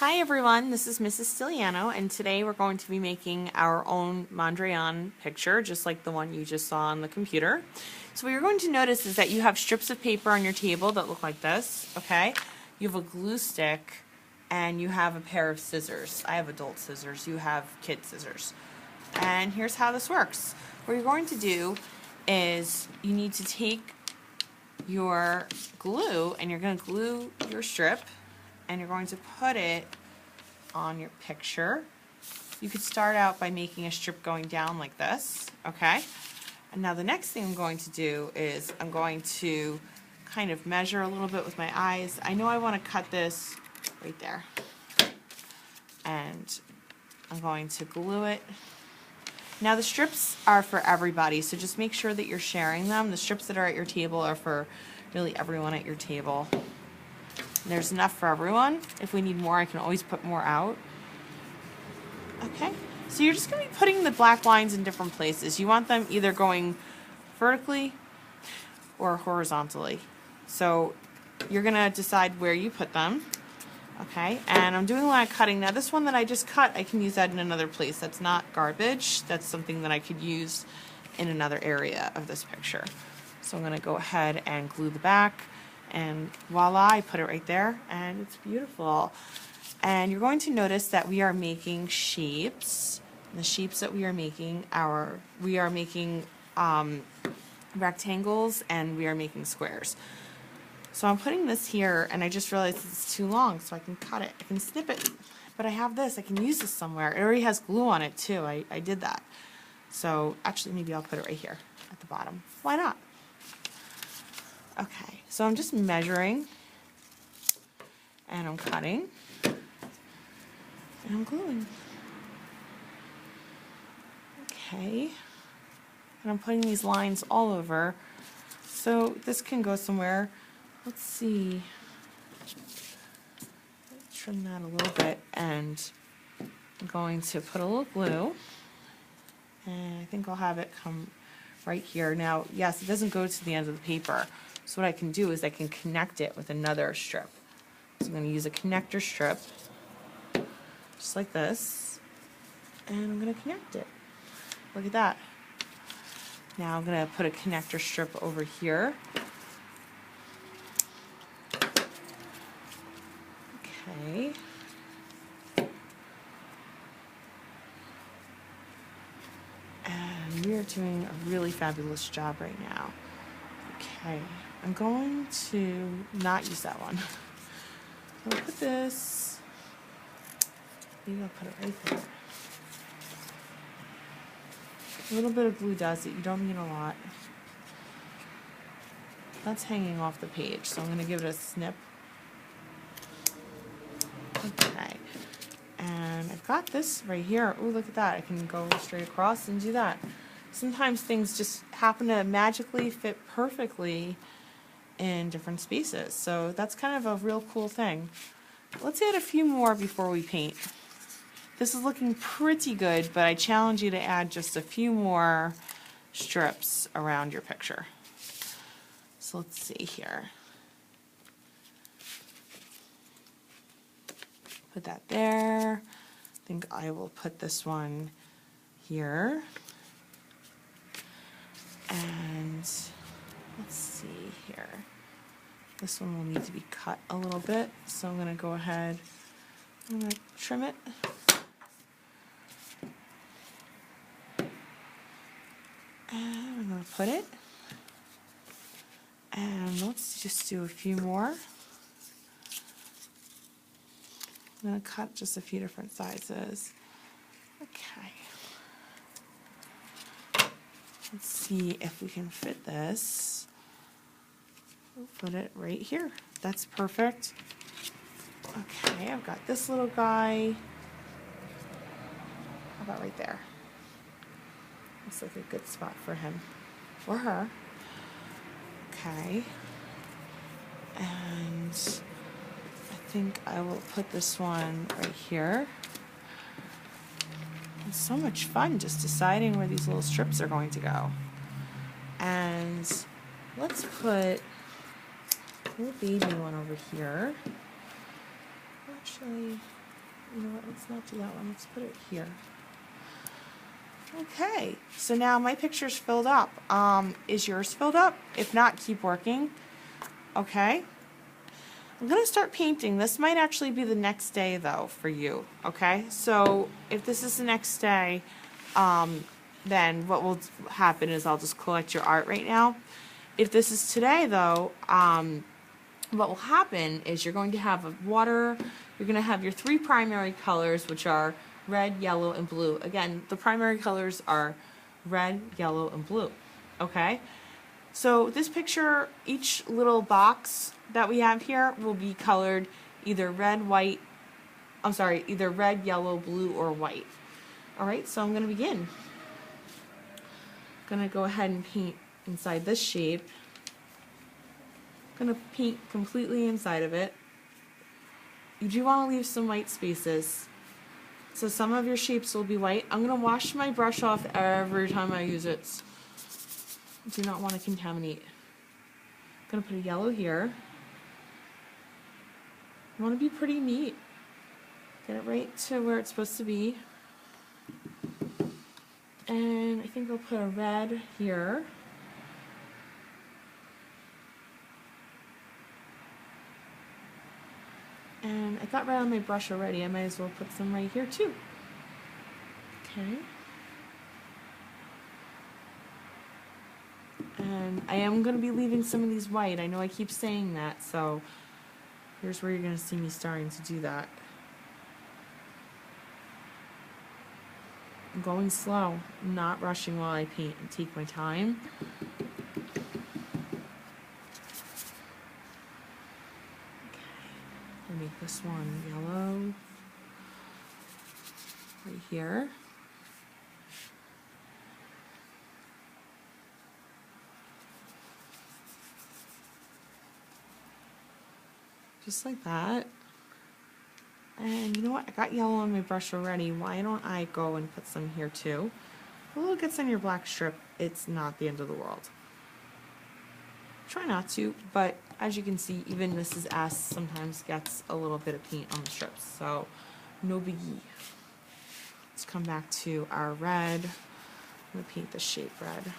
Hi everyone, this is Mrs. Stiliano, and today we're going to be making our own Mondrian picture, just like the one you just saw on the computer. So what you're going to notice is that you have strips of paper on your table that look like this, okay? You have a glue stick, and you have a pair of scissors. I have adult scissors, you have kid scissors. And here's how this works. What you're going to do is you need to take your glue, and you're going to glue your strip, and you're going to put it on your picture. You could start out by making a strip going down like this, okay? And now the next thing I'm going to do is I'm going to kind of measure a little bit with my eyes. I know I want to cut this right there. And I'm going to glue it. Now the strips are for everybody, so just make sure that you're sharing them. The strips that are at your table are for really everyone at your table. There's enough for everyone. If we need more, I can always put more out. Okay, so you're just going to be putting the black lines in different places. You want them either going vertically or horizontally. So you're going to decide where you put them. Okay, and I'm doing a lot of cutting. Now this one that I just cut, I can use that in another place. That's not garbage. That's something that I could use in another area of this picture. So I'm going to go ahead and glue the back. And voila, I put it right there, and it's beautiful. And you're going to notice that we are making shapes. The shapes that we are making rectangles, and we are making squares. So I'm putting this here, and I just realized it's too long, so I can cut it. I can snip it, but I have this. I can use this somewhere. It already has glue on it too. I did that. So actually, maybe I'll put it right here at the bottom. Why not? Okay, so I'm just measuring, and I'm cutting, and I'm gluing. Okay, and I'm putting these lines all over, so this can go somewhere. Let's see, trim that a little bit, and I'm going to put a little glue, and I think I'll have it come right here. Now, yes, it doesn't go to the end of the paper. So what I can do is I can connect it with another strip. So I'm going to use a connector strip, just like this, and I'm going to connect it. Look at that. Now I'm going to put a connector strip over here. Okay. And we are doing a really fabulous job right now. Okay, I'm going to not use that one. I'll put this, maybe I'll put it right there. A little bit of glue does it, you don't need a lot. That's hanging off the page, so I'm going to give it a snip. Okay, and I've got this right here. Ooh, look at that, I can go straight across and do that. Sometimes things just happen to magically fit perfectly in different spaces. So that's kind of a real cool thing. Let's add a few more before we paint. This is looking pretty good, but I challenge you to add just a few more strips around your picture. So let's see here. Put that there. I think I will put this one here. And let's see here. This one will need to be cut a little bit, so I'm going to go ahead, I'm going to trim it. And I'm going to put it. And let's just do a few more. I'm going to cut just a few different sizes. Okay. Let's see if we can fit this. We'll put it right here. That's perfect. Okay, I've got this little guy. How about right there? Looks like a good spot for him or her. Okay. And I think I will put this one right here. It's so much fun just deciding where these little strips are going to go. And let's put a little baby one over here. Actually, You know what, let's not do that one. Let's put it here. Okay, so now my picture's filled up. Is yours filled up? If not, keep working. Okay. I'm going to start painting. This might actually be the next day, though, for you. Okay? So if this is the next day, then what will happen is I'll just collect your art right now. If this is today, though, what will happen is you're going to have a water, you're going to have your three primary colors, which are red, yellow, and blue. Again, the primary colors are red, yellow, and blue. Okay? So this picture, each little box that we have here will be colored either red, white, either red, yellow, blue, or white. Alright, so I'm going to begin. I'm going to go ahead and paint inside this shape. I'm going to paint completely inside of it. You do want to leave some white spaces. So some of your shapes will be white. I'm going to wash my brush off every time I use it. Do not want to contaminate. I'm going to put a yellow here. You want to be pretty neat. Get it right to where it's supposed to be. And I think I'll put a red here. And I got red on my brush already. I might as well put some right here too. Okay. And I am going to be leaving some of these white. I know I keep saying that, so here's where you're going to see me starting to do that. I'm going slow. I'm not rushing while I paint and take my time. I'll make this one yellow right here. Just like that. And you know what? I got yellow on my brush already. Why don't I go and put some here too? If a little gets on your black strip, it's not the end of the world. Try not to, but as you can see, even Mrs. S sometimes gets a little bit of paint on the strips, so no biggie. Let's come back to our red. I'm going to paint the shape red.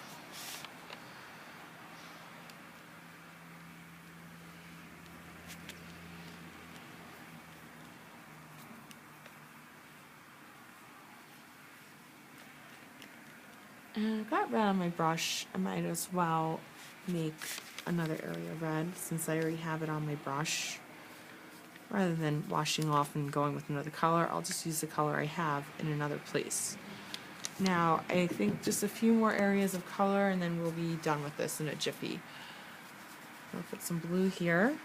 And I've got red on my brush. I might as well make another area red since I already have it on my brush. Rather than washing off and going with another color, I'll just use the color I have in another place. Now, I think just a few more areas of color and then we'll be done with this in a jiffy. I'll put some blue here.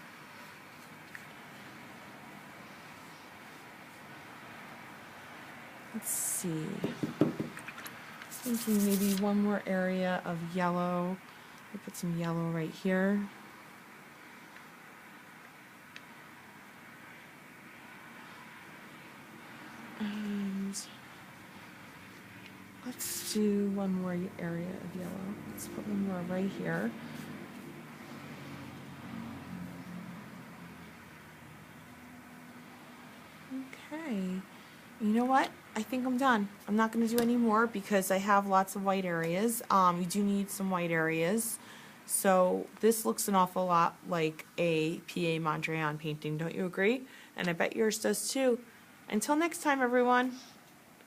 Let's see. Thinking maybe one more area of yellow. I'll put some yellow right here. And let's do one more area of yellow. Let's put one more right here. Okay. You know what? I think I'm done. I'm not going to do any more because I have lots of white areas. You do need some white areas. So this looks an awful lot like a PA Mondrian painting, don't you agree? And I bet yours does too. Until next time, everyone.